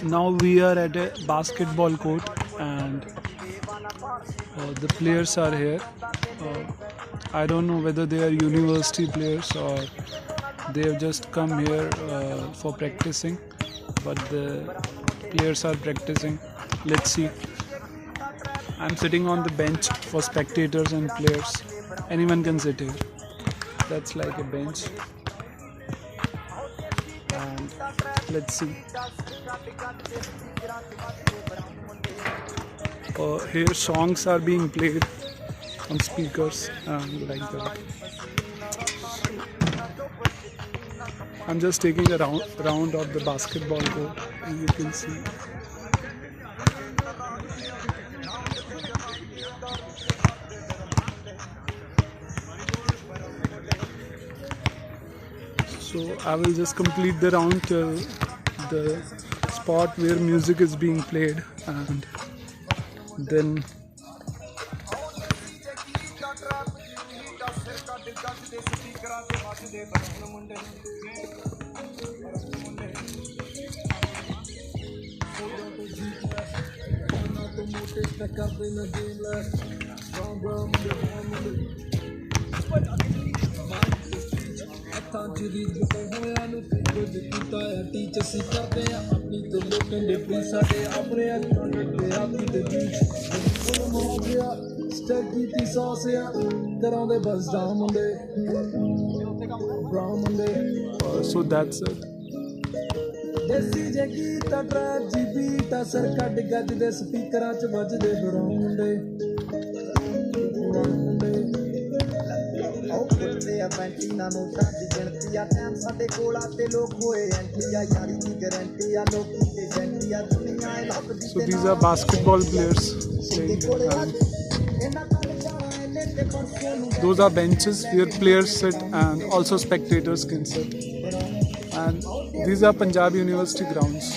Now we are at a basketball court and the players are here. I don't know whether they are university players or they have just come here for practicing, but the players are practicing. Let's see. I'm sitting on the bench for spectators and players. Anyone can sit here. That's like a bench. And let's see. Here songs are being played on speakers and like that. I'm just taking a round of the basketball court, and you can see. So I will just complete the round till the spot where music is being played, and then so that's it. ਦੇਸੀ ਜੇ ਗੀਤ trap ਜੀ beat ਅਸਰ ਕੱਢ ਗੱਜ ਦੇ ਸਪੀਕਰਾਂ 'ਚ ਵੱਜਦੇ ਬਰਾਉਂ ਮੁੰਡੇ ਉਹ ਕੁੱਤੇ ਆ ਪੈਂਟੀਨਾ ਨੋਟਾਂ ਦੀ ਗਿਣਤੀ ਆ ਟਾਈਮ ਸਾਡੇ ਕੋਲ ਆ ਤੇ ਲੋਕ ਹੋਏ ਐਂਟੀ ਆ ਯਾਰੀ ਦੀ ਗਾਰੰਟੀ ਆ ਲੋਕੀ ਤੇ ਜੰਟੀ ਆ ਦੁਨੀਆ ਇਹ ਲੱਭਦੀ So these are basketball players playing, and those are benches where players sit and also spectators can sit. And these are Punjab University grounds.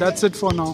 That's it for now.